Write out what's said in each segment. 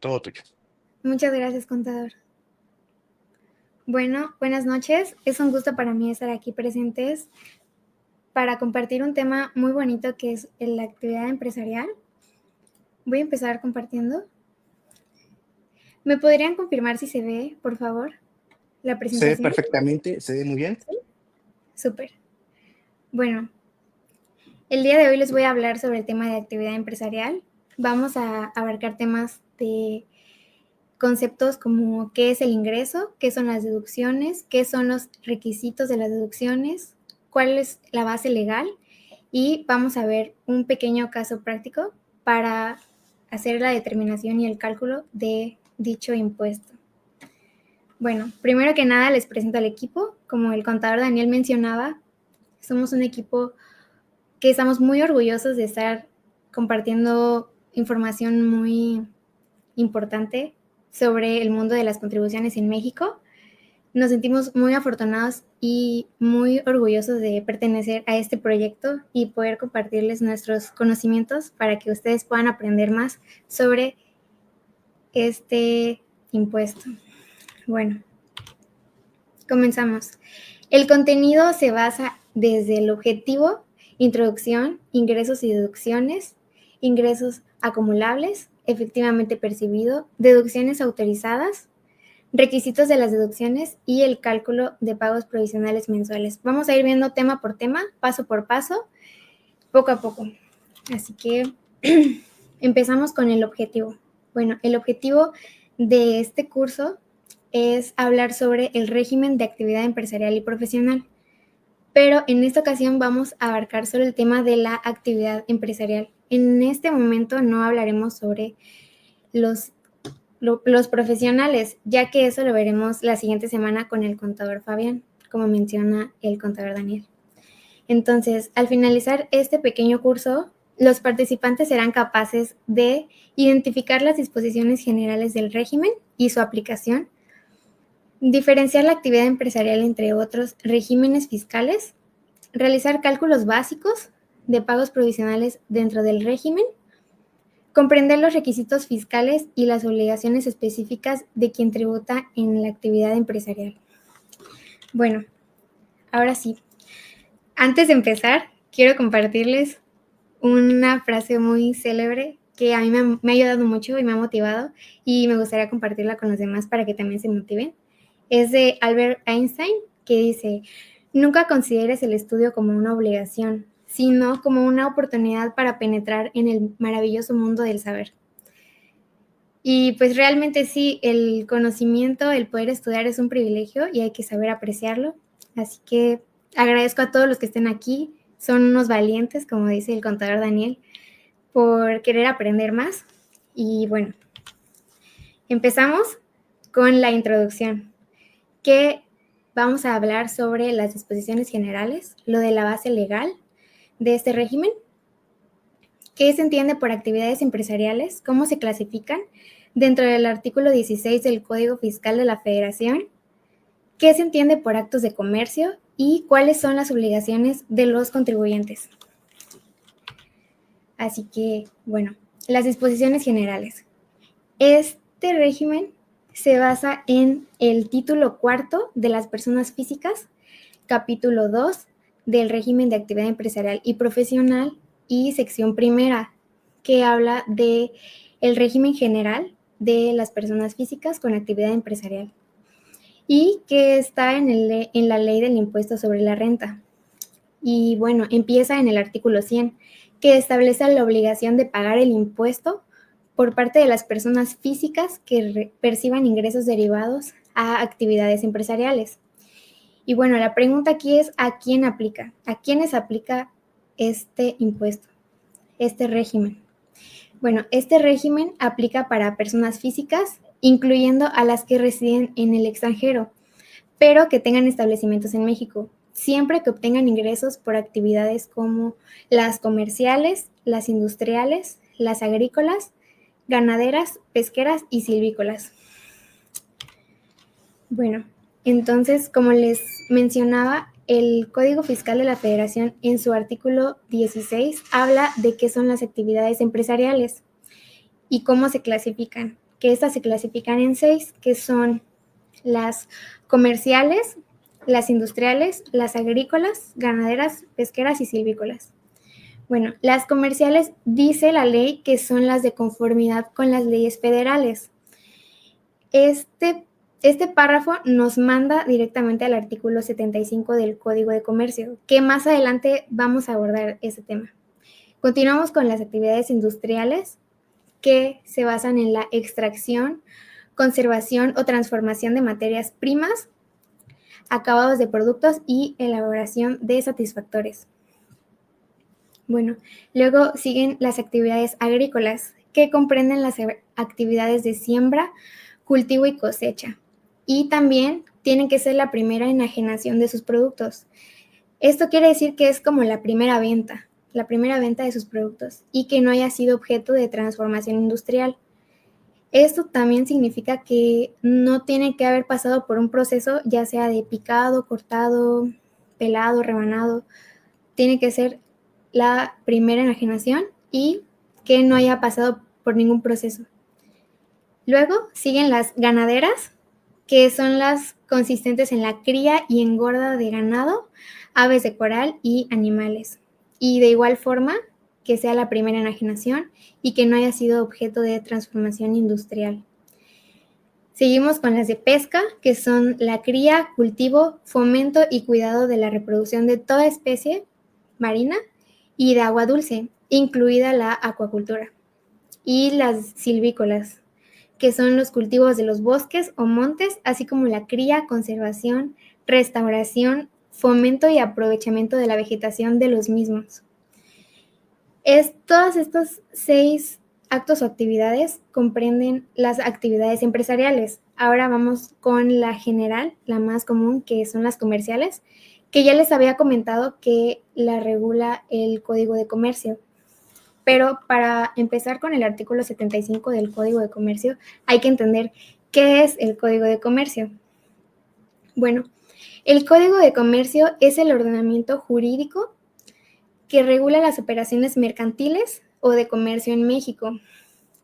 todo tuyo. Muchas gracias, contador. Bueno, buenas noches. Es un gusto para mí estar aquí presentes para compartir un tema muy bonito que es la actividad empresarial. Voy a empezar compartiendo. ¿Me podrían confirmar si se ve, por favor, la Se ve presentación? perfectamente, se ve muy bien. Sí. Súper. Bueno, el día de hoy les voy a hablar sobre el tema de actividad empresarial. Vamos a abarcar temas de conceptos como qué es el ingreso, qué son las deducciones, qué son los requisitos de las deducciones, cuál es la base legal y vamos a ver un pequeño caso práctico para hacer la determinación y el cálculo de dicho impuesto. Bueno, primero que nada les presento al equipo. Como el contador Daniel mencionaba, somos un equipo que estamos muy orgullosos de estar compartiendo información muy importante sobre el mundo de las contribuciones en México. Nos sentimos muy afortunados y muy orgullosos de pertenecer a este proyecto y poder compartirles nuestros conocimientos para que ustedes puedan aprender más sobre este impuesto. Bueno, comenzamos. El contenido se basa desde el objetivo, introducción, ingresos y deducciones, ingresos acumulables, efectivamente percibido, deducciones autorizadas, requisitos de las deducciones y el cálculo de pagos provisionales mensuales. Vamos a ir viendo tema por tema, paso por paso, poco a poco. Así que empezamos con el objetivo. Bueno, el objetivo de este curso es hablar sobre el régimen de actividad empresarial y profesional, pero en esta ocasión vamos a abarcar solo el tema de la actividad empresarial. En este momento no hablaremos sobre los profesionales, ya que eso lo veremos la siguiente semana con el contador Fabián, como menciona el contador Daniel. Entonces, al finalizar este pequeño curso, los participantes serán capaces de identificar las disposiciones generales del régimen y su aplicación, diferenciar la actividad empresarial entre otros regímenes fiscales, realizar cálculos básicos de pagos provisionales dentro del régimen, comprender los requisitos fiscales y las obligaciones específicas de quien tributa en la actividad empresarial. Bueno, ahora sí. Antes de empezar, quiero compartirles una frase muy célebre que a mí me ha ayudado mucho y me ha motivado y me gustaría compartirla con los demás para que también se motiven. Es de Albert Einstein, que dice: nunca consideres el estudio como una obligación, sino como una oportunidad para penetrar en el maravilloso mundo del saber. Y pues realmente sí, el conocimiento, el poder estudiar es un privilegio y hay que saber apreciarlo. Así que agradezco a todos los que estén aquí. Son unos valientes, como dice el contador Daniel, por querer aprender más. Y bueno, empezamos con la introducción, que vamos a hablar sobre las disposiciones generales, lo de la base legal de este régimen, qué se entiende por actividades empresariales, cómo se clasifican dentro del artículo 16 del Código Fiscal de la Federación, qué se entiende por actos de comercio y cuáles son las obligaciones de los contribuyentes. Así que, bueno, las disposiciones generales. Este régimen se basa en el título cuarto de las personas físicas, capítulo 2 del régimen de actividad empresarial y profesional y sección primera, que habla de el régimen general de las personas físicas con actividad empresarial y que está en la ley del impuesto sobre la renta. Y bueno, empieza en el artículo 100, que establece la obligación de pagar el impuesto por parte de las personas físicas que perciban ingresos derivados a actividades empresariales. Y bueno, la pregunta aquí es: ¿a quién aplica? ¿A quiénes aplica este impuesto, este régimen? Bueno, este régimen aplica para personas físicas, incluyendo a las que residen en el extranjero, pero que tengan establecimientos en México, siempre que obtengan ingresos por actividades como las comerciales, las industriales, las agrícolas, ganaderas, pesqueras y silvícolas. Bueno, entonces, como les mencionaba, el Código Fiscal de la Federación en su artículo 16 habla de qué son las actividades empresariales y cómo se clasifican. que estas se clasifican en 6, que son las comerciales, las industriales, las agrícolas, ganaderas, pesqueras y silvícolas. Bueno, las comerciales dice la ley que son las de conformidad con las leyes federales. Este párrafo nos manda directamente al artículo 75 del Código de Comercio, que más adelante vamos a abordar ese tema. Continuamos con las actividades industriales, que se basan en la extracción, conservación o transformación de materias primas, acabados de productos y elaboración de satisfactores. Bueno, luego siguen las actividades agrícolas, que comprenden las actividades de siembra, cultivo y cosecha. Y también tienen que ser la primera enajenación de sus productos. Esto quiere decir que es como la primera venta de sus productos y que no haya sido objeto de transformación industrial. Esto también significa que no tiene que haber pasado por un proceso, ya sea de picado, cortado, pelado, rebanado. Tiene que ser la primera enajenación y que no haya pasado por ningún proceso. Luego siguen las ganaderas, que son las consistentes en la cría y engorda de ganado, aves de corral y animales. Y de igual forma, que sea la primera enajenación y que no haya sido objeto de transformación industrial. Seguimos con las de pesca, que son la cría, cultivo, fomento y cuidado de la reproducción de toda especie marina y de agua dulce, incluida la acuacultura. Y las silvícolas, que son los cultivos de los bosques o montes, así como la cría, conservación, restauración, fomento y aprovechamiento de la vegetación de los mismos. Todos estos 6 actos o actividades comprenden las actividades empresariales. Ahora vamos con la general, la más común, que son las comerciales, que ya les había comentado que la regula el Código de Comercio. Pero para empezar con el artículo 75 del Código de Comercio, hay que entender qué es el Código de Comercio. Bueno, el Código de Comercio es el ordenamiento jurídico que regula las operaciones mercantiles o de comercio en México.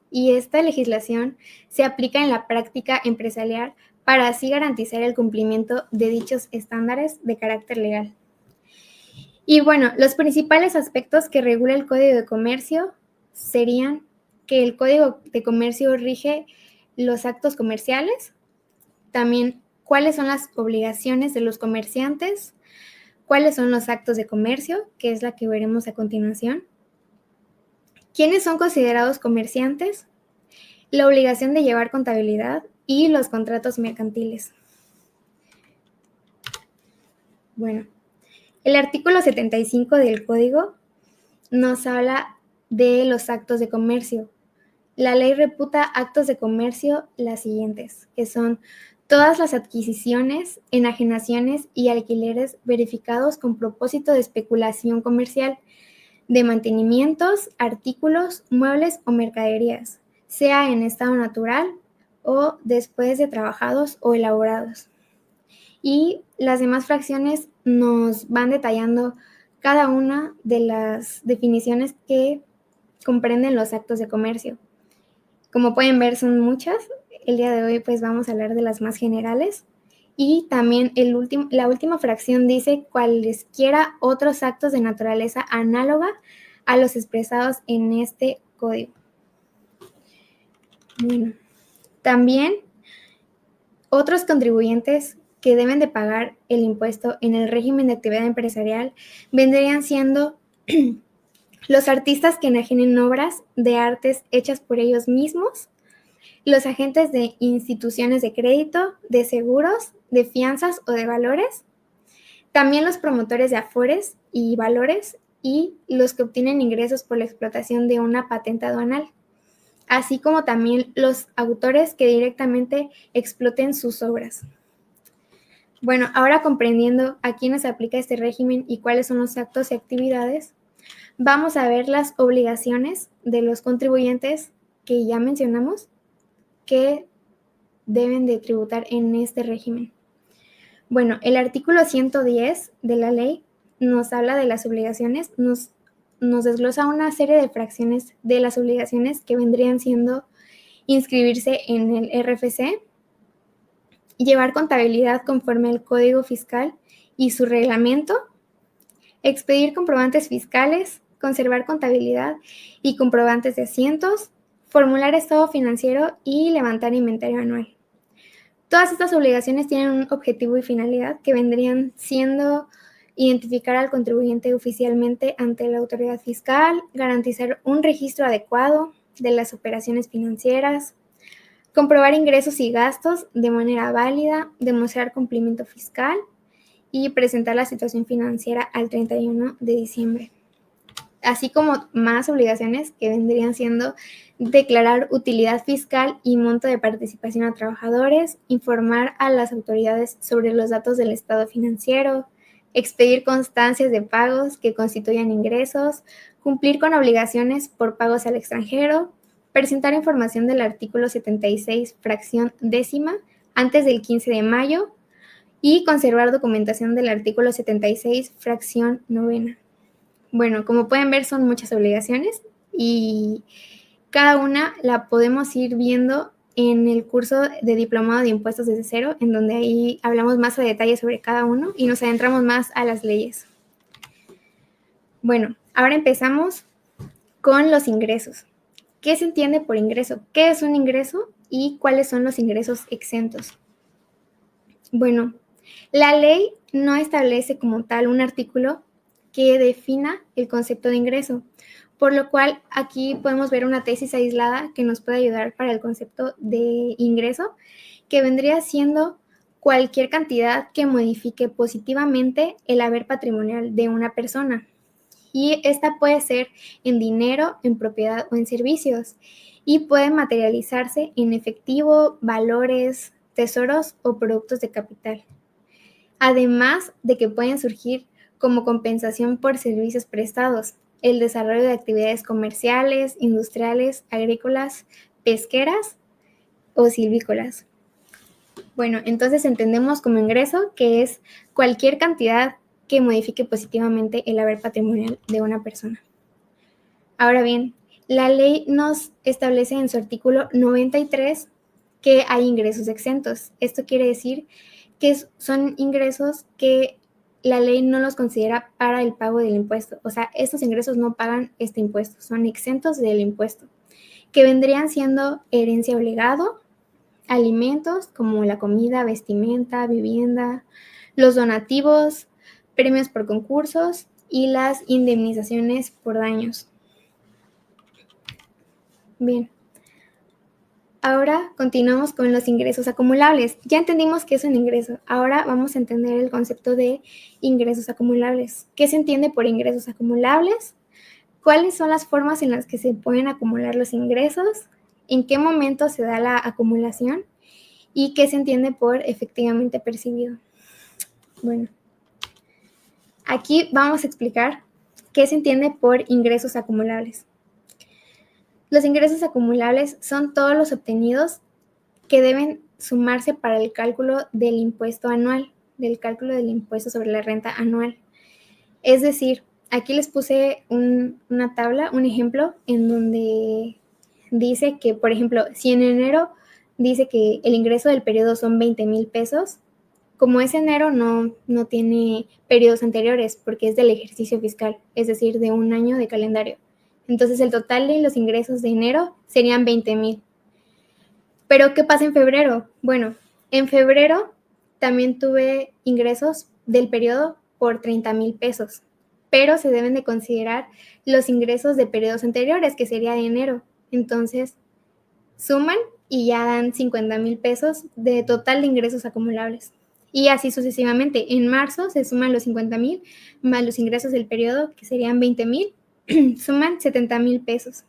Y esta legislación se aplica en la práctica empresarial para así garantizar el cumplimiento de dichos estándares de carácter legal. Y bueno, los principales aspectos que regula el Código de Comercio serían que el Código de Comercio rige los actos comerciales, también cuáles son las obligaciones de los comerciantes, cuáles son los actos de comercio, que es la que veremos a continuación, quiénes son considerados comerciantes, la obligación de llevar contabilidad y los contratos mercantiles. Bueno, el artículo 75 del Código nos habla de los actos de comercio. La ley reputa actos de comercio las siguientes, que son todas las adquisiciones, enajenaciones y alquileres verificados con propósito de especulación comercial, de mantenimientos, artículos, muebles o mercaderías, sea en estado natural o después de trabajados o elaborados. Y las demás fracciones nos van detallando cada una de las definiciones que comprenden los actos de comercio. Como pueden ver, son muchas. El día de hoy pues vamos a hablar de las más generales. Y también la última fracción dice cualesquiera otros actos de naturaleza análoga a los expresados en este código. Bueno, también otros contribuyentes que deben de pagar el impuesto en el régimen de actividad empresarial vendrían siendo los artistas que enajenen obras de artes hechas por ellos mismos, los agentes de instituciones de crédito, de seguros, de fianzas o de valores, también los promotores de afores y valores y los que obtienen ingresos por la explotación de una patente aduanal, así como también los autores que directamente exploten sus obras. Bueno, ahora comprendiendo a quiénes se aplica este régimen y cuáles son los actos y actividades, vamos a ver las obligaciones de los contribuyentes que ya mencionamos que deben de tributar en este régimen. Bueno, el artículo 110 de la ley nos habla de las obligaciones, nos desglosa una serie de fracciones de las obligaciones que vendrían siendo inscribirse en el RFC, llevar contabilidad conforme al Código Fiscal y su reglamento, expedir comprobantes fiscales, conservar contabilidad y comprobantes de asientos, formular estado financiero y levantar inventario anual. Todas estas obligaciones tienen un objetivo y finalidad que vendrían siendo identificar al contribuyente oficialmente ante la autoridad fiscal, garantizar un registro adecuado de las operaciones financieras, comprobar ingresos y gastos de manera válida, demostrar cumplimiento fiscal y presentar la situación financiera al 31 de diciembre. Así como más obligaciones que vendrían siendo declarar utilidad fiscal y monto de participación a trabajadores, informar a las autoridades sobre los datos del estado financiero, expedir constancias de pagos que constituyan ingresos, cumplir con obligaciones por pagos al extranjero, presentar información del artículo 76, fracción décima, antes del 15 de mayo y conservar documentación del artículo 76, fracción novena. Bueno, como pueden ver, son muchas obligaciones y cada una la podemos ir viendo en el curso de Diplomado de Impuestos desde cero, en donde ahí hablamos más a detalle sobre cada uno y nos adentramos más a las leyes. Bueno, ahora empezamos con los ingresos. ¿Qué se entiende por ingreso? ¿Qué es un ingreso y cuáles son los ingresos exentos? Bueno, la ley no establece como tal un artículo que defina el concepto de ingreso, por lo cual aquí podemos ver una tesis aislada que nos puede ayudar para el concepto de ingreso, que vendría siendo cualquier cantidad que modifique positivamente el haber patrimonial de una persona. Y esta puede ser en dinero, en propiedad o en servicios, y puede materializarse en efectivo, valores, tesoros o productos de capital. Además de que pueden surgir como compensación por servicios prestados, el desarrollo de actividades comerciales, industriales, agrícolas, pesqueras o silvícolas. Bueno, entonces entendemos como ingreso que es cualquier cantidad que modifique positivamente el haber patrimonial de una persona. Ahora bien, la ley nos establece en su artículo 93 que hay ingresos exentos. Esto quiere decir que son ingresos que la ley no los considera para el pago del impuesto. O sea, estos ingresos no pagan este impuesto, son exentos del impuesto, que vendrían siendo herencia o legado, alimentos como la comida, vestimenta, vivienda, los donativos, premios por concursos y las indemnizaciones por daños. Bien. Ahora continuamos con los ingresos acumulables. Ya entendimos qué es un ingreso. Ahora vamos a entender el concepto de ingresos acumulables. ¿Qué se entiende por ingresos acumulables? ¿Cuáles son las formas en las que se pueden acumular los ingresos? ¿En qué momento se da la acumulación? ¿Y qué se entiende por efectivamente percibido? Bueno, aquí vamos a explicar qué se entiende por ingresos acumulables. Los ingresos acumulables son todos los obtenidos que deben sumarse para el cálculo del impuesto anual, del cálculo del impuesto sobre la renta anual. Es decir, aquí les puse una tabla, un ejemplo, en donde dice que, por ejemplo, si en enero dice que el ingreso del periodo son 20,000 pesos, como ese enero no tiene periodos anteriores porque es del ejercicio fiscal, es decir, de un año de calendario. Entonces el total de los ingresos de enero serían 20,000. Pero ¿qué pasa en febrero? Bueno, en febrero también tuve ingresos del periodo por 30,000 pesos, pero se deben de considerar los ingresos de periodos anteriores, que sería de enero. Entonces, suman y ya dan 50,000 pesos de total de ingresos acumulables. Y así sucesivamente. En marzo se suman los 50,000 más los ingresos del periodo, que serían 20,000, suman 70,000 pesos.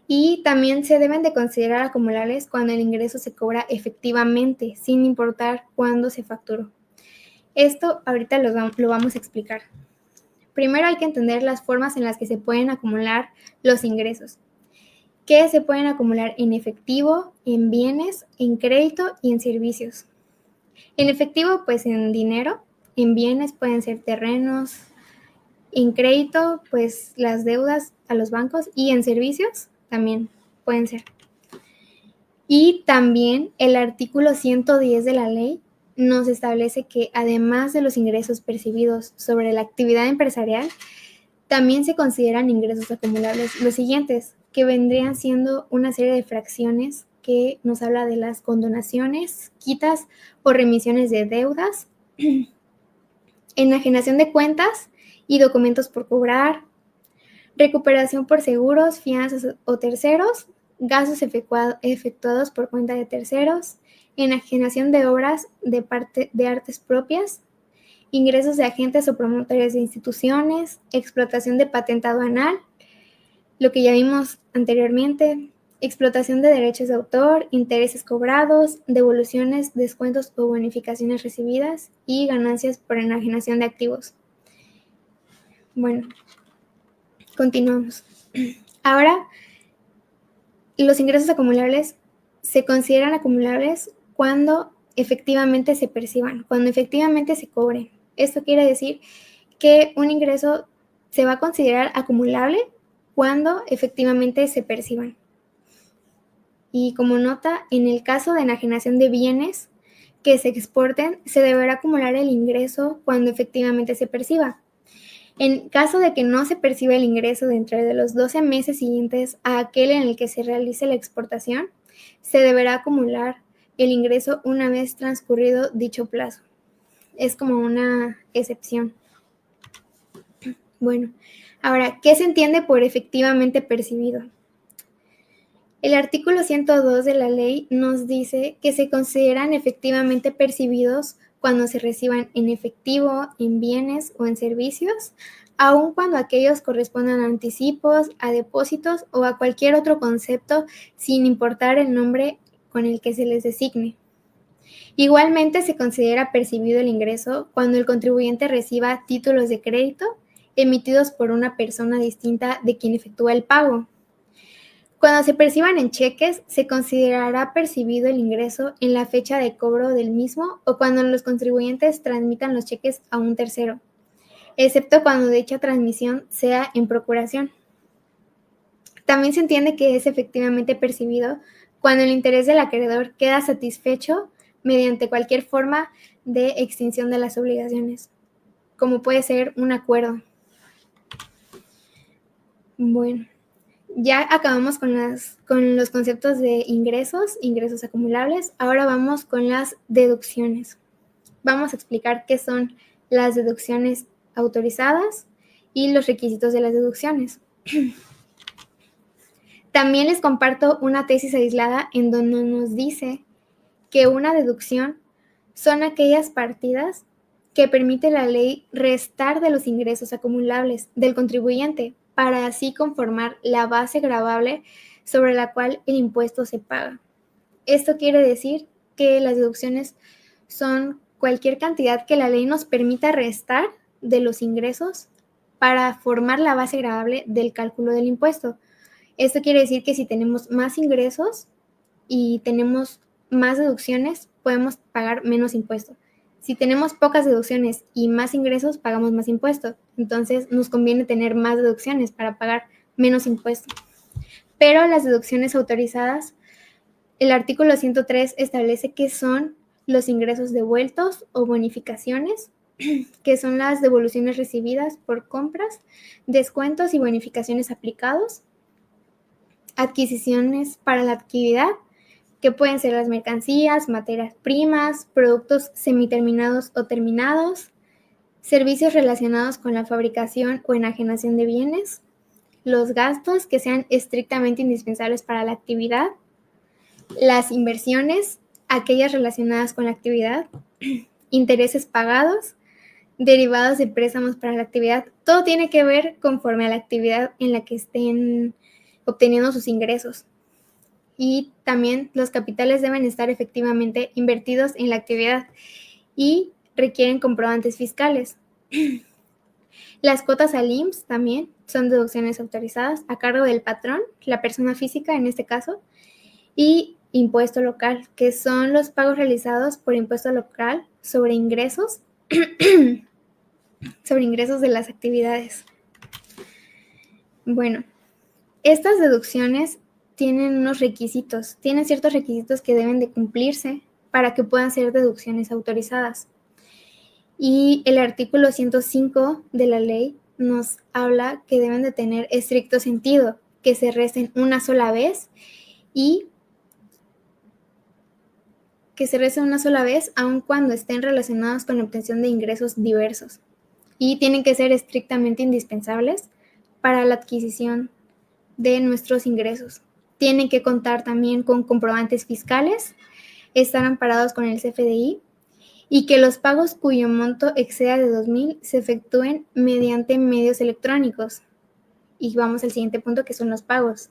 Y también se deben de considerar acumulables cuando el ingreso se cobra efectivamente, sin importar cuándo se facturó. Esto ahorita lo vamos a explicar. Primero hay que entender las formas en las que se pueden acumular los ingresos. Que se pueden acumular en efectivo, en bienes, en crédito y en servicios. En efectivo, pues en dinero, en bienes pueden ser terrenos, en crédito, pues las deudas a los bancos y en servicios también pueden ser. Y también el artículo 110 de la ley nos establece que además de los ingresos percibidos sobre la actividad empresarial, también se consideran ingresos acumulables los siguientes, que vendrían siendo una serie de fracciones que nos habla de las condonaciones, quitas o remisiones de deudas, enajenación de cuentas y documentos por cobrar, recuperación por seguros, fianzas o terceros, gastos efectuados por cuenta de terceros, enajenación de obras de artes propias, ingresos de agentes o promotores de instituciones, explotación de patente aduanal, lo que ya vimos anteriormente, explotación de derechos de autor, intereses cobrados, devoluciones, descuentos o bonificaciones recibidas y ganancias por enajenación de activos. Bueno, continuamos. Ahora, los ingresos acumulables se consideran acumulables cuando efectivamente se perciban, cuando efectivamente se cobren. Esto quiere decir que un ingreso se va a considerar acumulable cuando efectivamente se perciban. Y como nota, en el caso de enajenación de bienes que se exporten, se deberá acumular el ingreso cuando efectivamente se perciba. En caso de que no se perciba el ingreso dentro de los 12 meses siguientes a aquel en el que se realice la exportación, se deberá acumular el ingreso una vez transcurrido dicho plazo. Es como una excepción. Bueno, ahora, ¿qué se entiende por efectivamente percibido? El artículo 102 de la ley nos dice que se consideran efectivamente percibidos cuando se reciban en efectivo, en bienes o en servicios, aun cuando aquellos correspondan a anticipos, a depósitos o a cualquier otro concepto, sin importar el nombre con el que se les designe. Igualmente se considera percibido el ingreso cuando el contribuyente reciba títulos de crédito emitidos por una persona distinta de quien efectúa el pago. Cuando se perciban en cheques, se considerará percibido el ingreso en la fecha de cobro del mismo o cuando los contribuyentes transmitan los cheques a un tercero, excepto cuando dicha transmisión sea en procuración. También se entiende que es efectivamente percibido cuando el interés del acreedor queda satisfecho mediante cualquier forma de extinción de las obligaciones, como puede ser un acuerdo. Bueno, ya acabamos con los conceptos de ingresos acumulables. Ahora vamos con las deducciones. Vamos a explicar qué son las deducciones autorizadas y los requisitos de las deducciones. También les comparto una tesis aislada en donde nos dice que una deducción son aquellas partidas que permite la ley restar de los ingresos acumulables del contribuyente para así conformar la base gravable sobre la cual el impuesto se paga. Esto quiere decir que las deducciones son cualquier cantidad que la ley nos permita restar de los ingresos para formar la base gravable del cálculo del impuesto. Esto quiere decir que si tenemos más ingresos y tenemos más deducciones, podemos pagar menos impuesto. Si tenemos pocas deducciones y más ingresos, pagamos más impuesto. Entonces, nos conviene tener más deducciones para pagar menos impuesto. Pero las deducciones autorizadas, el artículo 103 establece que son los ingresos devueltos o bonificaciones, que son las devoluciones recibidas por compras, descuentos y bonificaciones aplicados, adquisiciones para la actividad, que pueden ser las mercancías, materias primas, productos semiterminados o terminados, servicios relacionados con la fabricación o enajenación de bienes, los gastos que sean estrictamente indispensables para la actividad, las inversiones, aquellas relacionadas con la actividad, intereses pagados, derivados de préstamos para la actividad. Todo tiene que ver conforme a la actividad en la que estén obteniendo sus ingresos. Y también los capitales deben estar efectivamente invertidos en la actividad y requieren comprobantes fiscales. Las cuotas al IMSS también son deducciones autorizadas a cargo del patrón, la persona física en este caso, y impuesto local, que son los pagos realizados por impuesto local sobre ingresos, sobre ingresos de las actividades. Bueno, estas deducciones tienen unos requisitos, tienen ciertos requisitos que deben de cumplirse para que puedan ser deducciones autorizadas. Y el artículo 105 de la ley nos habla que deben de tener estricto sentido, que se recen una sola vez y que se recen una sola vez aun cuando estén relacionados con la obtención de ingresos diversos. Y tienen que ser estrictamente indispensables para la adquisición de nuestros ingresos. Tienen que contar también con comprobantes fiscales, estar amparados con el CFDI y que los pagos cuyo monto exceda de 2,000 se efectúen mediante medios electrónicos. Y vamos al siguiente punto, que son los pagos.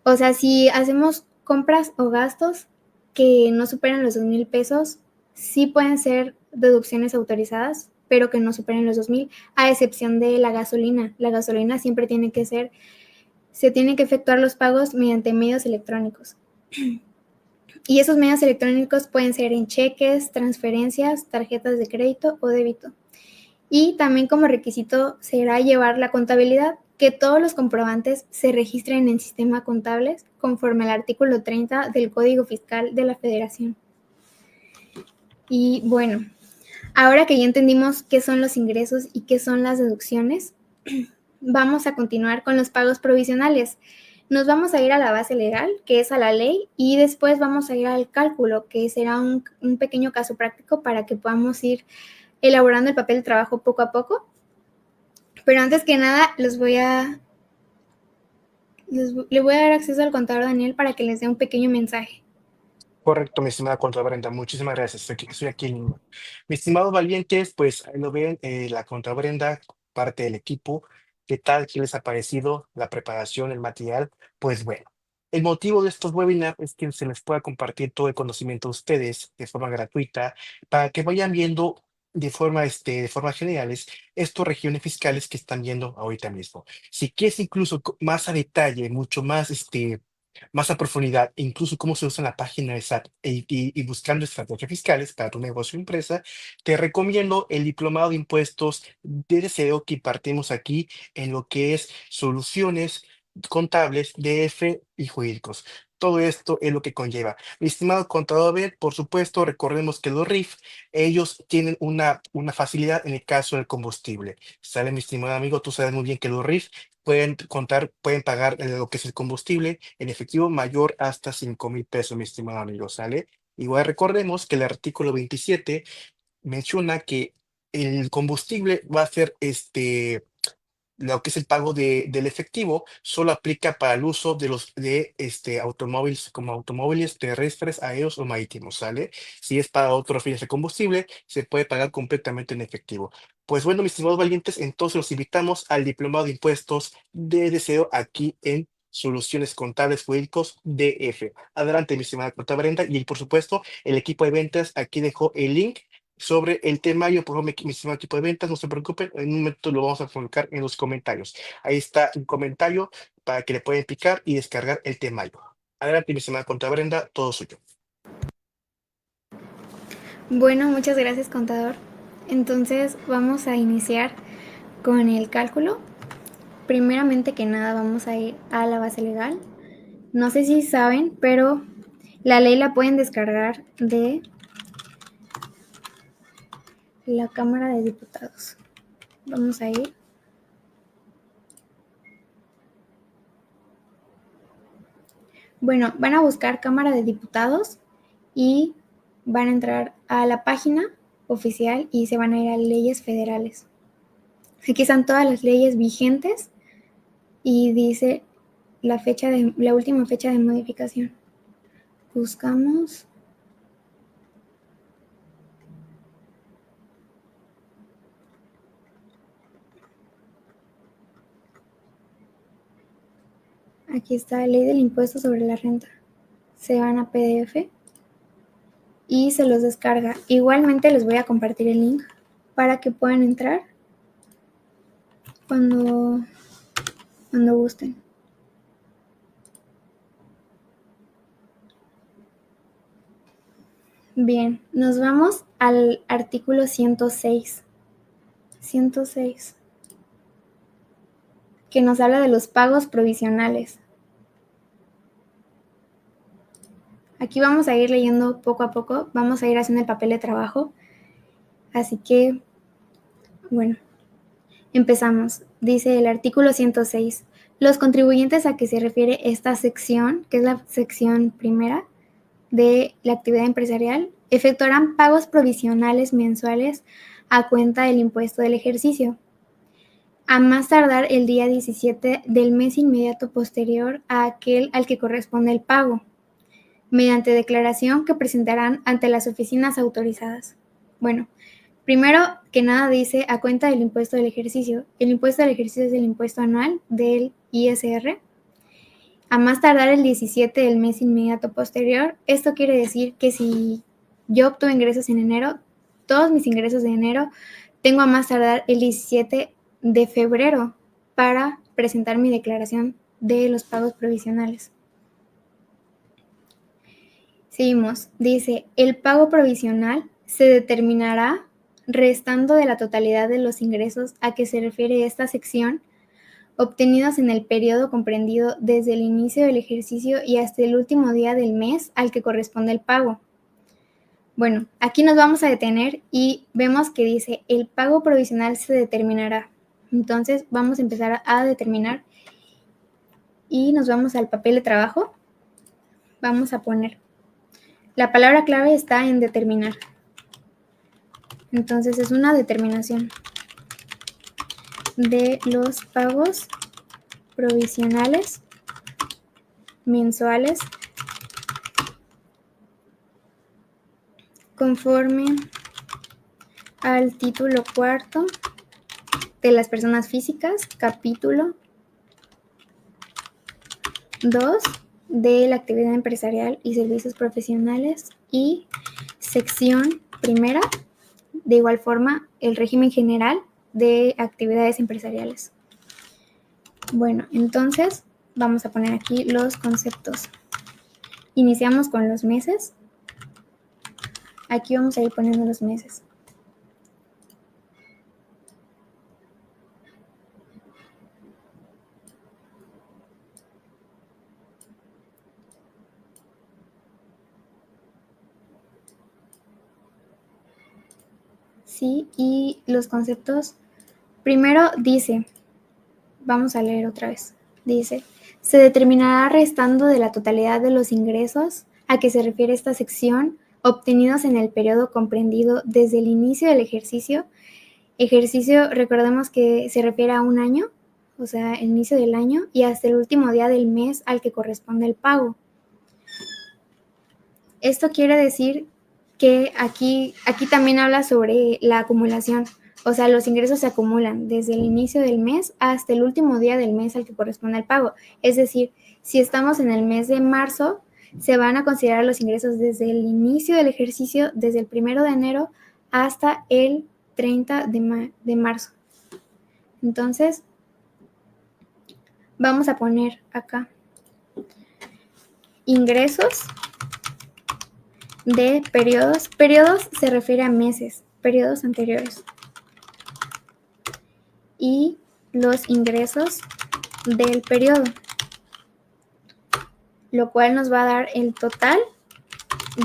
O sea, si hacemos compras o gastos que no superan los 2,000 pesos, sí pueden ser deducciones autorizadas, pero que no superen los 2,000, a excepción de la gasolina. La gasolina siempre tiene que ser, se tienen que efectuar los pagos mediante medios electrónicos. Y esos medios electrónicos pueden ser en cheques, transferencias, tarjetas de crédito o débito. Y también como requisito será llevar la contabilidad, que todos los comprobantes se registren en sistema contables conforme al artículo 30 del Código Fiscal de la Federación. Y bueno, ahora que ya entendimos qué son los ingresos y qué son las deducciones, vamos a continuar con los pagos provisionales. Nos vamos a ir a la base legal, que es a la ley, y después vamos a ir al cálculo, que será un pequeño caso práctico para que podamos ir elaborando el papel de trabajo poco a poco. Pero antes que nada, le voy a dar acceso al contador Daniel para que les dé un pequeño mensaje. Correcto, mi estimada contadora Brenda, muchísimas gracias. Estoy aquí en línea. Mis estimados valientes, pues ahí lo ven, la contadora Brenda, parte del equipo. ¿Qué tal? ¿Qué les ha parecido la preparación, el material? Pues bueno, el motivo de estos webinars es que se les pueda compartir todo el conocimiento a ustedes de forma gratuita para que vayan viendo de forma generales estos regímenes fiscales que están viendo ahorita mismo. Si quieres incluso más a detalle, mucho más a profundidad, incluso cómo se usa en la página de SAT y buscando estrategias fiscales para tu negocio o empresa, te recomiendo el diplomado de impuestos de deseo que impartimos aquí en lo que es soluciones contables, DF y jurídicos. Todo esto es lo que conlleva. Mi estimado contador, Abel, por supuesto, recordemos que los RIF, ellos tienen una facilidad en el caso del combustible. ¿Sale, mi estimado amigo? Tú sabes muy bien que los RIF pueden pagar lo que es el combustible en efectivo mayor hasta 5,000 pesos, mi estimado amigo, ¿sale? Igual recordemos que el artículo 27 menciona que el combustible va a ser lo que es el pago del efectivo, solo aplica para el uso de automóviles como automóviles terrestres, aéreos o marítimos, ¿sale? Si es para otros fines de combustible, se puede pagar completamente en efectivo. Pues bueno, mis estimados valientes, entonces los invitamos al diplomado de impuestos de deseo aquí en Soluciones Contables Jurídicos DF. Adelante, mi estimada Corta Brenda, y por supuesto, el equipo de ventas aquí dejó el link sobre el temario. Por favor, mi estimado equipo de ventas, no se preocupen, en un momento lo vamos a colocar en los comentarios. Ahí está un comentario para que le pueden picar y descargar el temario. Adelante, mi estimada Conta Brenda, todo suyo. Bueno, muchas gracias, contador. Entonces vamos a iniciar con el cálculo. Primeramente que nada vamos a ir a la base legal. No sé si saben, pero la ley la pueden descargar de la Cámara de Diputados. Vamos a ir. Bueno, van a buscar Cámara de Diputados y van a entrar a la página oficial y se van a ir a leyes federales. Aquí están todas las leyes vigentes y dice la última fecha de modificación. Buscamos. Aquí está Ley del Impuesto sobre la Renta. Se van a PDF y se los descarga. Igualmente les voy a compartir el link para que puedan entrar cuando gusten. Bien, nos vamos al artículo 106. 106, que nos habla de los pagos provisionales. Aquí vamos a ir leyendo poco a poco, vamos a ir haciendo el papel de trabajo. Así que, bueno, empezamos. Dice el artículo 106. Los contribuyentes a que se refiere esta sección, que es la sección primera de la actividad empresarial, efectuarán pagos provisionales mensuales a cuenta del impuesto del ejercicio, a más tardar el día 17 del mes inmediato posterior a aquel al que corresponde el pago, mediante declaración que presentarán ante las oficinas autorizadas. Bueno, primero que nada dice a cuenta del impuesto del ejercicio. El impuesto del ejercicio es el impuesto anual del ISR. A más tardar el 17 del mes inmediato posterior. Esto quiere decir que si yo obtuve ingresos en enero, todos mis ingresos de enero, tengo a más tardar el 17 de febrero para presentar mi declaración de los pagos provisionales. Seguimos. Dice, el pago provisional se determinará restando de la totalidad de los ingresos a que se refiere esta sección, obtenidos en el periodo comprendido desde el inicio del ejercicio y hasta el último día del mes al que corresponde el pago. Bueno, aquí nos vamos a detener y vemos que dice, el pago provisional se determinará. Entonces vamos a empezar a determinar y nos vamos al papel de trabajo. Vamos a poner, la palabra clave está en determinar. Entonces es una determinación de los pagos provisionales mensuales conforme al título cuarto de las personas físicas, capítulo 2 de la actividad empresarial y servicios profesionales y sección primera, de igual forma, el régimen general de actividades empresariales. Bueno, entonces vamos a poner aquí los conceptos. Iniciamos con los meses. Aquí vamos a ir poniendo los meses. Sí, y los conceptos, primero dice, vamos a leer otra vez, dice, se determinará restando de la totalidad de los ingresos a que se refiere esta sección obtenidos en el periodo comprendido desde el inicio del ejercicio. Ejercicio, recordemos que se refiere a un año, o sea, el inicio del año, y hasta el último día del mes al que corresponde el pago. Esto quiere decir que aquí también habla sobre la acumulación, o sea, los ingresos se acumulan desde el inicio del mes hasta el último día del mes al que corresponde el pago. Es decir, si estamos en el mes de marzo, se van a considerar los ingresos desde el inicio del ejercicio, desde el 1 de enero hasta el 30 de marzo. Entonces, vamos a poner acá ingresos de periodos. Periodos se refiere a meses, periodos anteriores. Y los ingresos del periodo, lo cual nos va a dar el total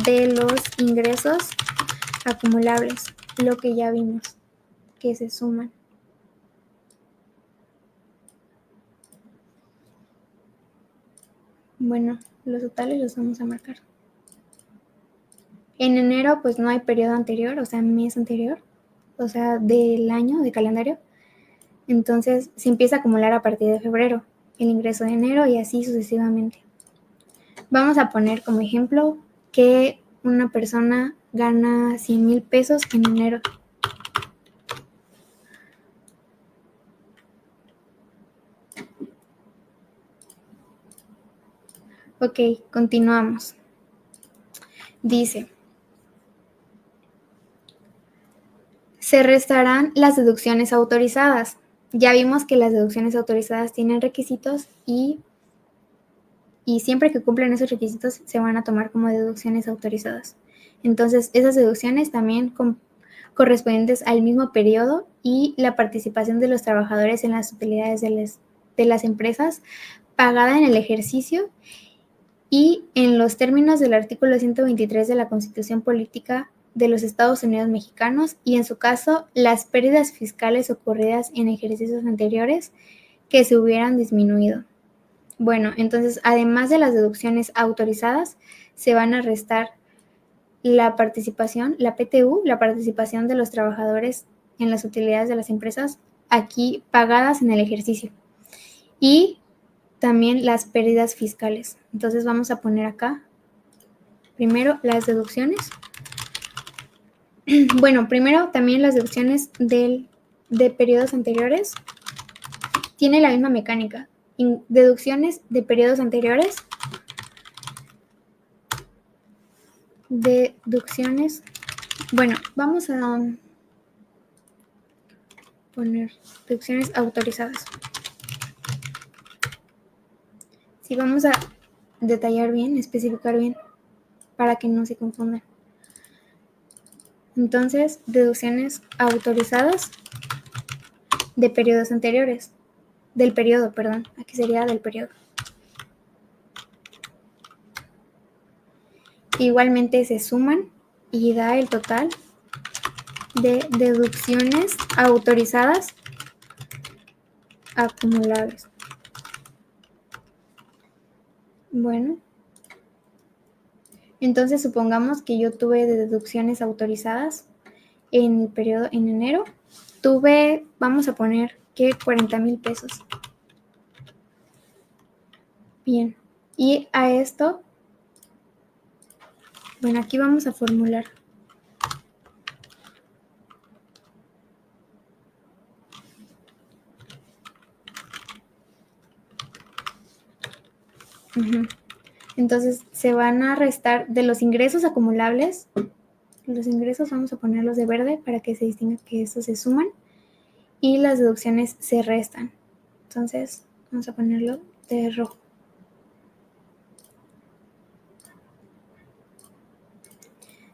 de los ingresos acumulables, lo que ya vimos, que se suman. Bueno, los totales los vamos a marcar. En enero pues no hay periodo anterior, o sea, mes anterior, o sea, del año, de calendario. Entonces se empieza a acumular a partir de febrero, el ingreso de enero y así sucesivamente. Vamos a poner como ejemplo que una persona gana 100,000 pesos en enero. Ok, continuamos. Dice, se restarán las deducciones autorizadas. Ya vimos que las deducciones autorizadas tienen requisitos y siempre que cumplen esos requisitos se van a tomar como deducciones autorizadas. Entonces, esas deducciones también correspondientes al mismo periodo y la participación de los trabajadores en las utilidades de las empresas pagada en el ejercicio y en los términos del artículo 123 de la Constitución Política de los Estados Unidos Mexicanos y, en su caso, las pérdidas fiscales ocurridas en ejercicios anteriores que se hubieran disminuido. Bueno, entonces, además de las deducciones autorizadas, se van a restar la participación, la PTU, la participación de los trabajadores en las utilidades de las empresas aquí pagadas en el ejercicio, y también las pérdidas fiscales. Entonces vamos a poner acá primero las deducciones. Bueno, primero también las deducciones de periodos anteriores. Tiene la misma mecánica. Deducciones de periodos anteriores. Deducciones. Bueno, vamos a poner deducciones autorizadas. Sí, vamos a detallar bien, especificar bien, para que no se confundan. Entonces, deducciones autorizadas de periodos anteriores. Del periodo, perdón. Aquí sería del periodo. Igualmente se suman y da el total de deducciones autorizadas acumulables. Bueno, entonces supongamos que yo tuve deducciones autorizadas en el periodo en enero. Tuve, vamos a poner que 40,000 pesos. Bien, y a esto, bueno, aquí vamos a formular. Entonces se van a restar de los ingresos acumulables. Los ingresos vamos a ponerlos de verde para que se distinga que estos se suman y las deducciones se restan. Entonces vamos a ponerlo de rojo.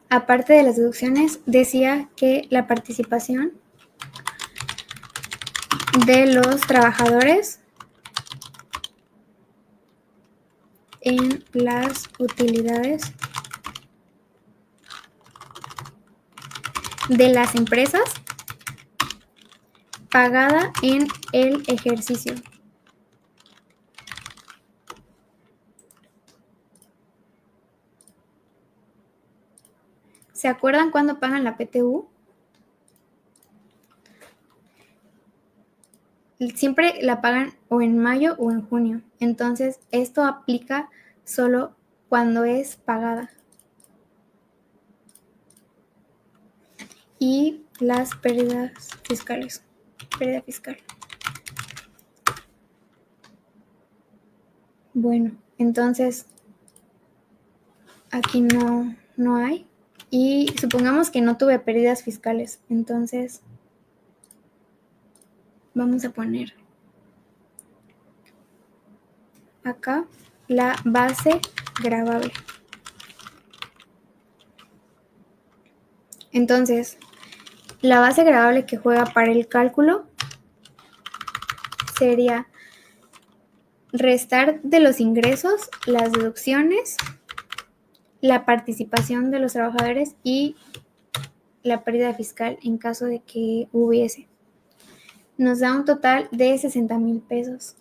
Aparte de las deducciones, decía que la participación de los trabajadores en las utilidades de las empresas pagada en el ejercicio. ¿Se acuerdan cuándo pagan la PTU? Siempre la pagan o en mayo o en junio. Entonces, esto aplica solo cuando es pagada. Y las pérdidas fiscales. Pérdida fiscal. Bueno, entonces aquí no hay. Y supongamos que no tuve pérdidas fiscales. Entonces vamos a poner acá la base gravable. Entonces, la base gravable que juega para el cálculo sería restar de los ingresos las deducciones, la participación de los trabajadores y la pérdida fiscal en caso de que hubiese. Nos da un total de 60,000 pesos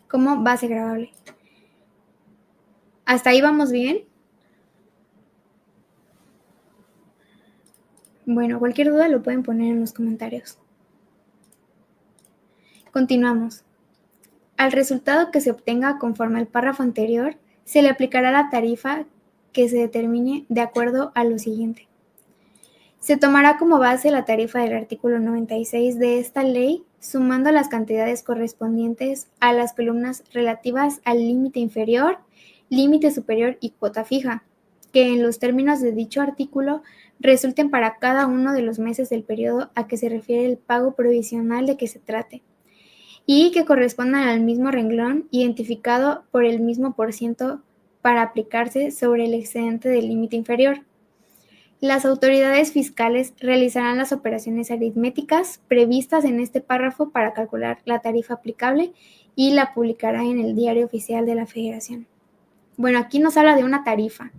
como base gravable. ¿Hasta ahí vamos bien? Bueno, cualquier duda lo pueden poner en los comentarios. Continuamos. Al resultado que se obtenga conforme al párrafo anterior, se le aplicará la tarifa que se determine de acuerdo a lo siguiente. Se tomará como base la tarifa del artículo 96 de esta ley, sumando las cantidades correspondientes a las columnas relativas al límite inferior, límite superior y cuota fija, que en los términos de dicho artículo resulten para cada uno de los meses del periodo a que se refiere el pago provisional de que se trate, y que correspondan al mismo renglón identificado por el mismo % para aplicarse sobre el excedente del límite inferior. Las autoridades fiscales realizarán las operaciones aritméticas previstas en este párrafo para calcular la tarifa aplicable y la publicará en el Diario Oficial de la Federación. Bueno, aquí nos habla de una tarifa.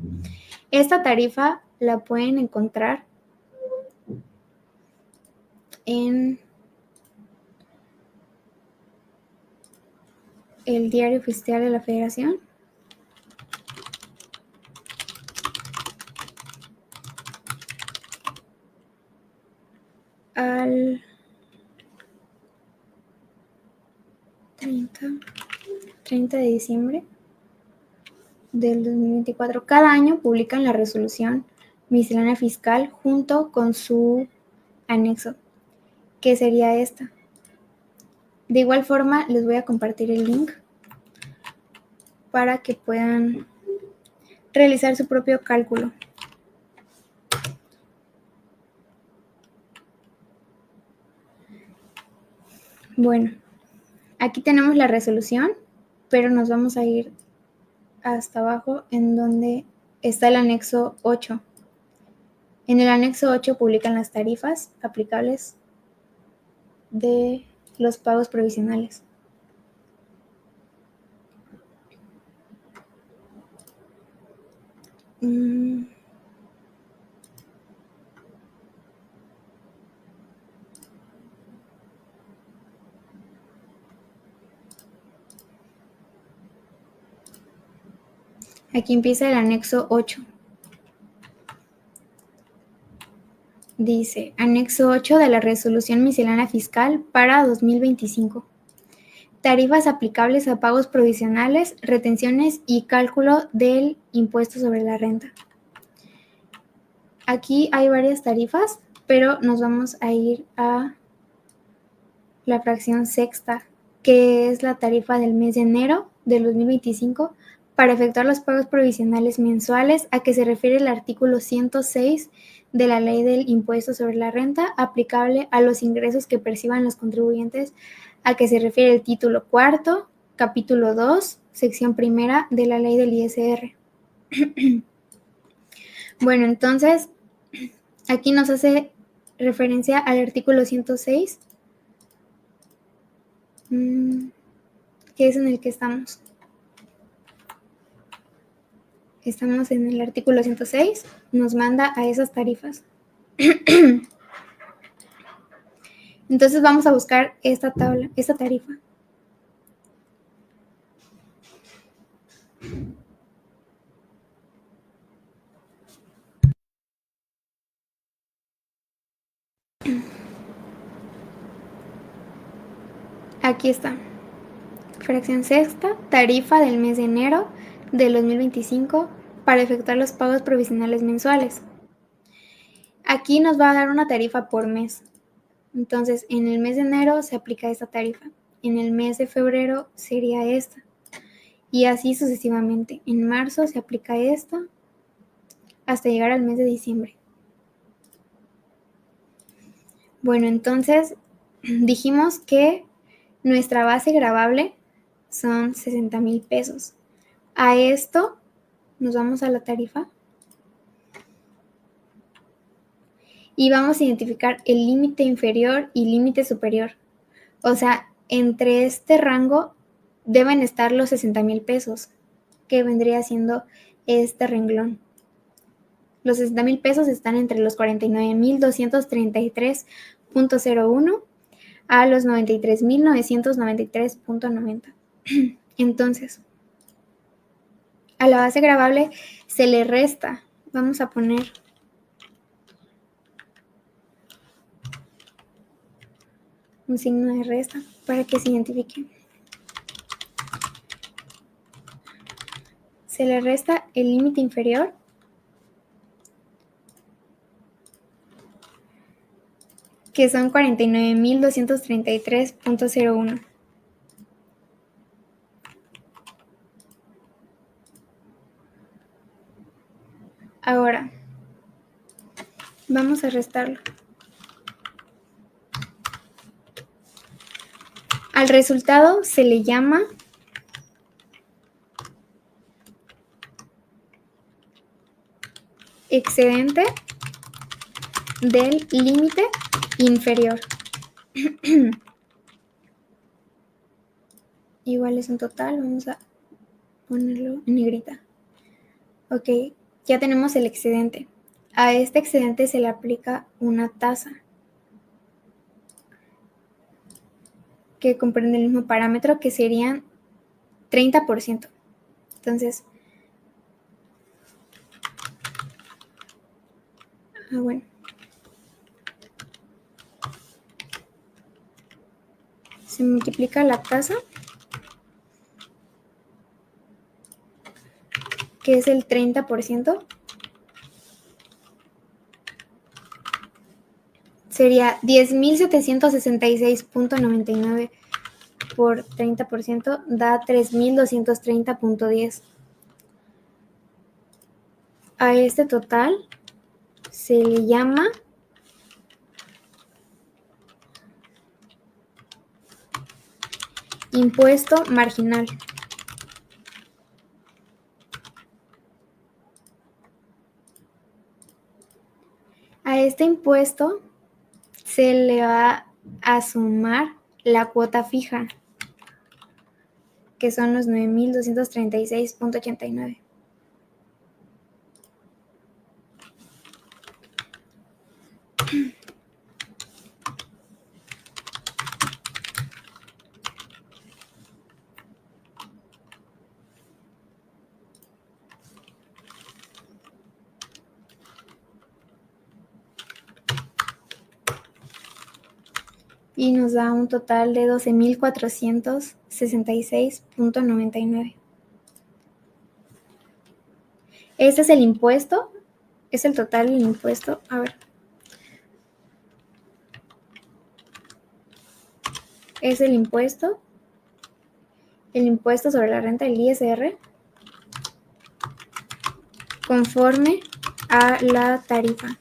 Esta tarifa la pueden encontrar en el Diario Oficial de la Federación. Al 30 de diciembre del 2024. Cada año publican la resolución miscelánea fiscal junto con su anexo, que sería esta. De igual forma, les voy a compartir el link para que puedan realizar su propio cálculo. Bueno, aquí tenemos la resolución, pero nos vamos a ir hasta abajo en donde está el anexo 8. En el anexo 8 publican las tarifas aplicables de los pagos provisionales. Aquí empieza el anexo 8. Dice, anexo 8 de la resolución miscelánea fiscal para 2025. Tarifas aplicables a pagos provisionales, retenciones y cálculo del impuesto sobre la renta. Aquí hay varias tarifas, pero nos vamos a ir a la fracción sexta, que es la tarifa del mes de enero del 2025 para efectuar los pagos provisionales mensuales, a que se refiere el artículo 106 de la Ley del Impuesto sobre la Renta, aplicable a los ingresos que perciban los contribuyentes, a que se refiere el título cuarto, capítulo 2, sección primera de la Ley del ISR. Bueno, entonces, aquí nos hace referencia al artículo 106, que es en el que estamos. Estamos en el artículo 106, nos manda a esas tarifas. Entonces vamos a buscar esta tabla, esta tarifa. Aquí está. Fracción sexta, tarifa del mes de enero del 2025 para efectuar los pagos provisionales mensuales. Aquí nos va a dar una tarifa por mes. Entonces, en el mes de enero se aplica esta tarifa. En el mes de febrero sería esta. Y así sucesivamente. En marzo se aplica esta hasta llegar al mes de diciembre. Bueno, entonces dijimos que nuestra base gravable son 60,000 pesos. A esto nos vamos a la tarifa y vamos a identificar el límite inferior y límite superior. O sea, entre este rango deben estar los 60,000 pesos, que vendría siendo este renglón. Los 60,000 pesos están entre los 49,233.01 a los 93,993.90. Entonces, a la base gravable se le resta, vamos a poner un signo de resta para que se identifique. Se le resta el límite inferior, que son 49,233.01. Ahora, vamos a restarlo. Al resultado se le llama excedente del límite inferior. Igual es un total, vamos a ponerlo en negrita. Ok, ya tenemos el excedente. A este excedente se le aplica una tasa que comprende el mismo parámetro, que serían 30%. Entonces, bueno, se multiplica la tasa, que es el 30%, sería 10.766.99 por 30%, da 3.230.10. A este total se le llama impuesto marginal. A este impuesto se le va a sumar la cuota fija, que son los 9.236.89. Y nos da un total de 12.466.99. Este es el impuesto, es el total del impuesto. A ver. Es el impuesto sobre la renta del ISR, conforme a la tarifa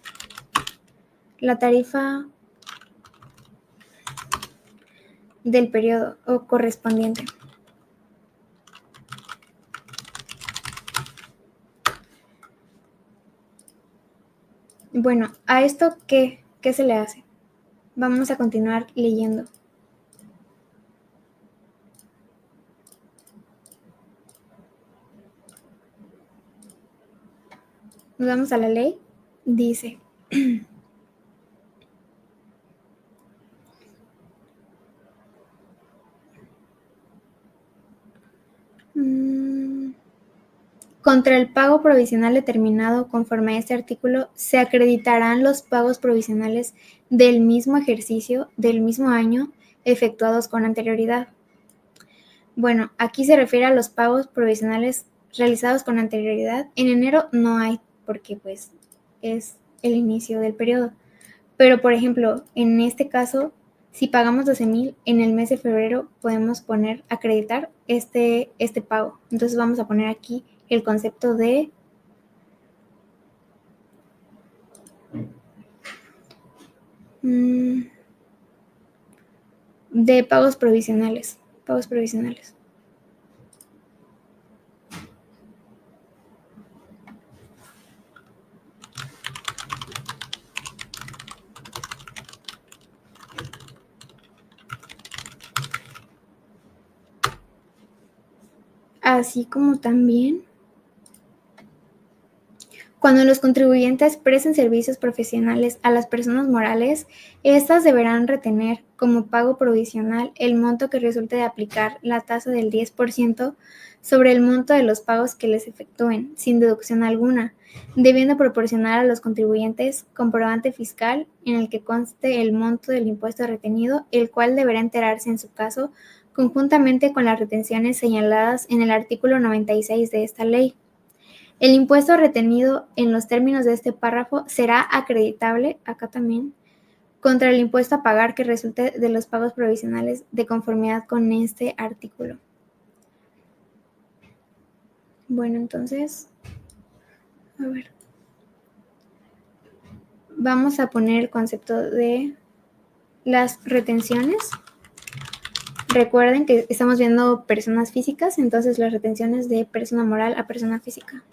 del periodo o correspondiente. Bueno, ¿a esto qué se le hace? Vamos a continuar leyendo. Nos vamos a la ley. Dice: contra el pago provisional determinado conforme a este artículo, se acreditarán los pagos provisionales del mismo ejercicio, del mismo año, efectuados con anterioridad. Bueno, aquí se refiere a los pagos provisionales realizados con anterioridad. En enero no hay, porque pues es el inicio del periodo. Pero, por ejemplo, en este caso, si pagamos 12,000, en el mes de febrero podemos poner acreditar este pago. Entonces vamos a poner aquí el concepto de pagos provisionales. Así como también cuando los contribuyentes presten servicios profesionales a las personas morales, estas deberán retener como pago provisional el monto que resulte de aplicar la tasa del 10% sobre el monto de los pagos que les efectúen, sin deducción alguna, debiendo proporcionar a los contribuyentes comprobante fiscal en el que conste el monto del impuesto retenido, el cual deberá enterarse en su caso conjuntamente con las retenciones señaladas en el artículo 96 de esta ley. El impuesto retenido en los términos de este párrafo será acreditable, acá también, contra el impuesto a pagar que resulte de los pagos provisionales de conformidad con este artículo. Bueno, entonces, a ver. Vamos a poner el concepto de las retenciones. Recuerden que estamos viendo personas físicas, entonces las retenciones de persona moral a persona física.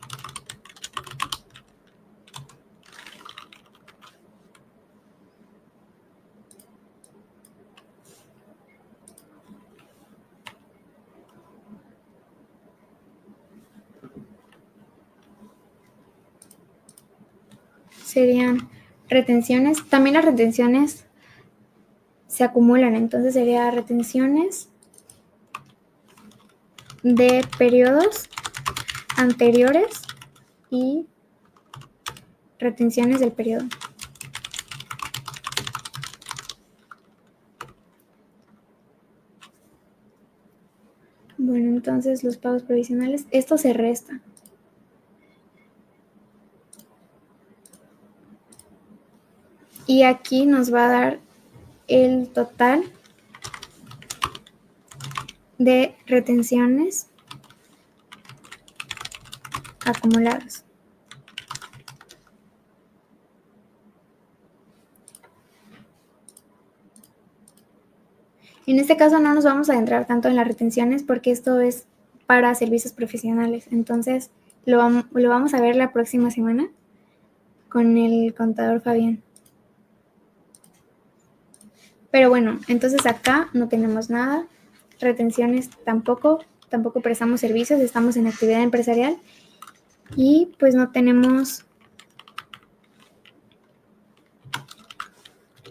serían retenciones. También las retenciones se acumulan, entonces sería retenciones de periodos anteriores y retenciones del periodo. Bueno, entonces los pagos provisionales, esto se resta. Y aquí nos va a dar el total de retenciones acumuladas. En este caso no nos vamos a adentrar tanto en las retenciones porque esto es para servicios profesionales. Entonces lo vamos a ver la próxima semana con el contador Fabián. Pero bueno, entonces acá no tenemos nada. Retenciones tampoco prestamos servicios, estamos en actividad empresarial y pues no tenemos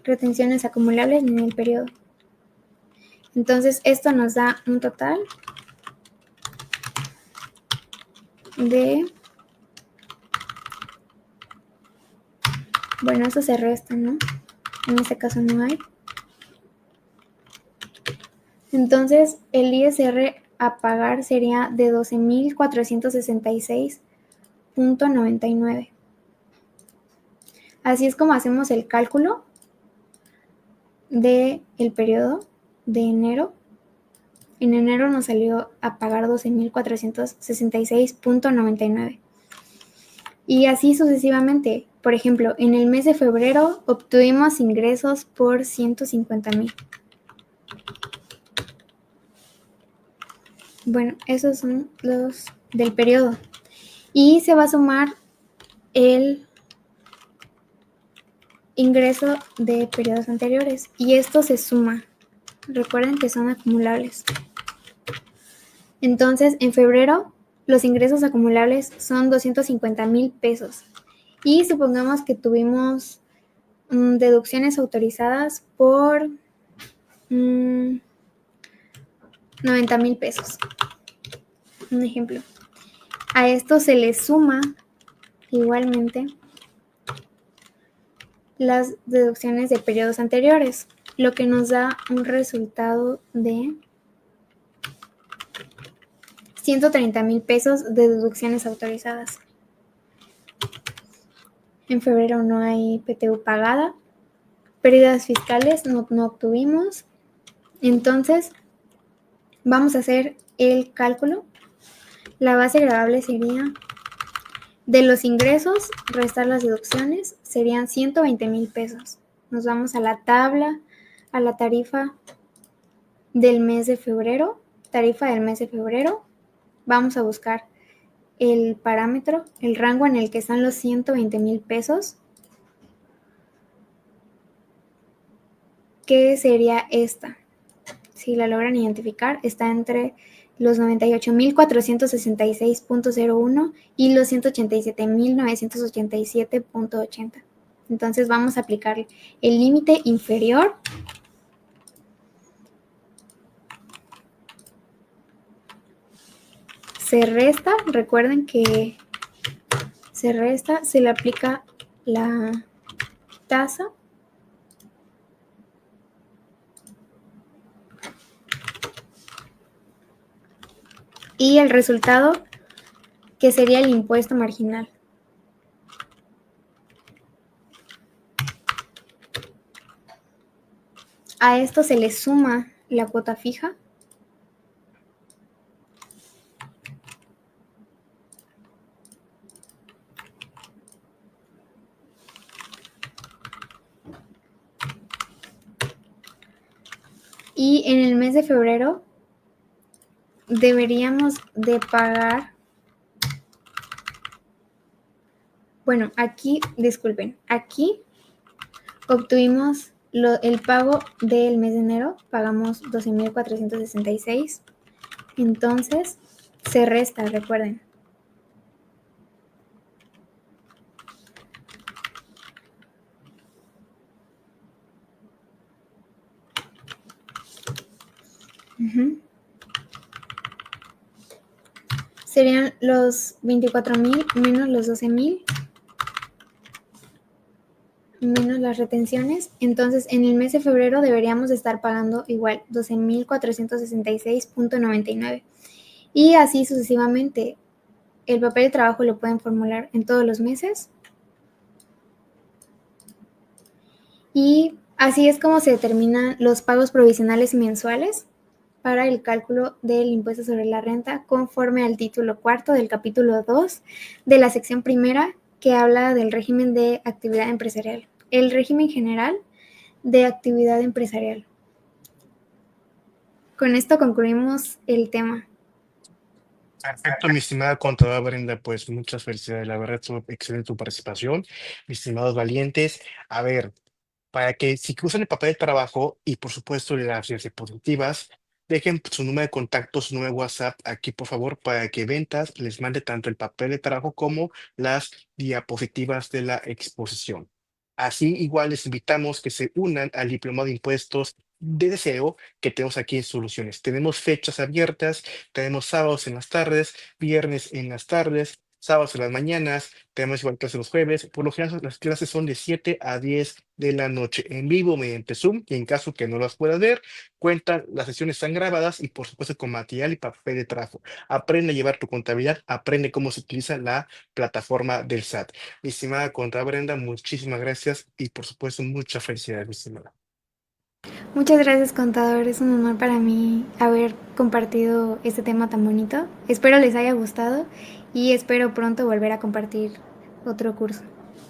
retenciones acumulables ni en el periodo. Entonces esto nos da un total de, bueno, eso se resta, ¿no? En este caso no hay. Entonces el ISR a pagar sería de 12,466,99. Así es como hacemos el cálculo del periodo de enero. En enero nos salió a pagar 12,466,99. Y así sucesivamente. Por ejemplo, en el mes de febrero obtuvimos ingresos por 150,000. Bueno, esos son los del periodo. Y se va a sumar el ingreso de periodos anteriores. Y esto se suma. Recuerden que son acumulables. Entonces, en febrero, los ingresos acumulables son 250,000 pesos. Y supongamos que tuvimos deducciones autorizadas por 90,000 pesos. Un ejemplo. A esto se le suma igualmente las deducciones de periodos anteriores, lo que nos da un resultado de 130,000 pesos de deducciones autorizadas. En febrero no hay PTU pagada, pérdidas fiscales no obtuvimos. Entonces, vamos a hacer el cálculo. La base gravable sería de los ingresos, restar las deducciones, serían 120,000 pesos. Nos vamos a la tabla, a la tarifa del mes de febrero. Tarifa del mes de febrero. Vamos a buscar el parámetro, el rango en el que están los 120,000 pesos. ¿Qué sería esta? Si la logran identificar, está entre los 98,466,01 y los 187,987,80. Entonces vamos a aplicar el límite inferior. Se resta, recuerden que se resta, se le aplica la tasa y el resultado, que sería el impuesto marginal. A esto se le suma la cuota fija. Y en el mes de febrero deberíamos de pagar, bueno, aquí, disculpen, aquí obtuvimos el pago del mes de enero, pagamos 12,466, entonces se resta, recuerden. Ujú. Serían los 24,000 menos los 12,000 menos las retenciones. Entonces, en el mes de febrero deberíamos estar pagando igual 12,466,99. Y así sucesivamente. El papel de trabajo lo pueden formular en todos los meses. Y así es como se determinan los pagos provisionales mensuales para el cálculo del impuesto sobre la renta conforme al título cuarto del capítulo 2 de la sección primera que habla del régimen de actividad empresarial, el régimen general de actividad empresarial. Con esto concluimos el tema. Perfecto, mi estimada contadora Brenda, pues muchas felicidades, la verdad estuvo excelente tu participación, mis estimados valientes. A ver, para que si usan el papel de trabajo y por supuesto las diapositivas, dejen su número de contacto, su número de WhatsApp aquí por favor para que ventas les mande tanto el papel de trabajo como las diapositivas de la exposición. Así igual les invitamos que se unan al diplomado de impuestos de deseo que tenemos aquí en Soluciones. Tenemos fechas abiertas, tenemos sábados en las tardes, viernes en las tardes, sábados en las mañanas, tenemos igual clases los jueves. Por lo general, las clases son de 7 a 10 de la noche en vivo mediante Zoom y en caso que no las puedas ver, cuentan, las sesiones están grabadas y por supuesto con material y papel de trabajo. Aprende a llevar tu contabilidad, aprende cómo se utiliza la plataforma del SAT. Mi estimada contadora Brenda, muchísimas gracias y por supuesto muchas felicidades, mi estimada. Muchas gracias, contador. Es un honor para mí haber compartido este tema tan bonito. Espero les haya gustado y espero pronto volver a compartir otro curso.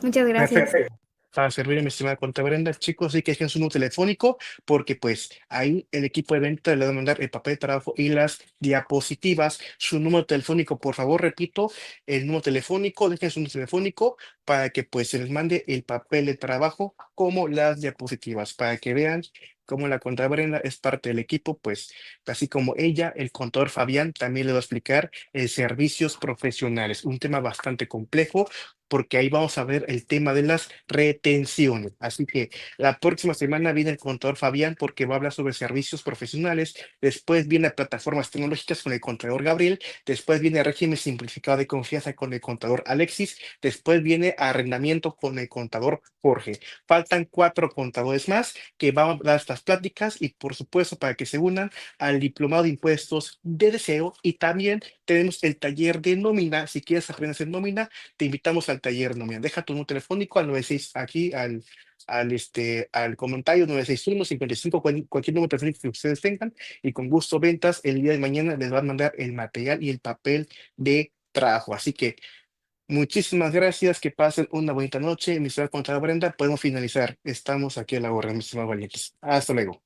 Muchas gracias. Perfecto. Para servir a mi estimada contadora Brenda, chicos, sí que dejen su número telefónico, porque pues ahí el equipo de venta le va a mandar el papel de trabajo y las diapositivas. Su número telefónico, por favor, repito, el número telefónico, dejen su número telefónico para que pues se les mande el papel de trabajo como las diapositivas, para que vean cómo la contadora Brenda es parte del equipo, pues así como ella, el contador Fabián también le va a explicar servicios profesionales, un tema bastante complejo porque ahí vamos a ver el tema de las retenciones. Así que la próxima semana viene el contador Fabián porque va a hablar sobre servicios profesionales, después viene plataformas tecnológicas con el contador Gabriel, después viene régimen simplificado de confianza con el contador Alexis, después viene arrendamiento con el contador Jorge. Faltan 4 contadores más que van a dar estas pláticas y por supuesto para que se unan al diplomado de impuestos de deseo y también tenemos el taller de nómina. Si quieres aprender a hacer nómina, te invitamos al taller nómina. Deja tu número telefónico al 96 aquí al comentario 961 55 cualquier número telefónico que ustedes tengan y con gusto ventas el día de mañana les van a mandar el material y el papel de trabajo. Así que muchísimas gracias, que pasen una bonita noche. Mi señora contadora Brenda, podemos finalizar. Estamos aquí a la hora, mis estimados valientes. Hasta luego.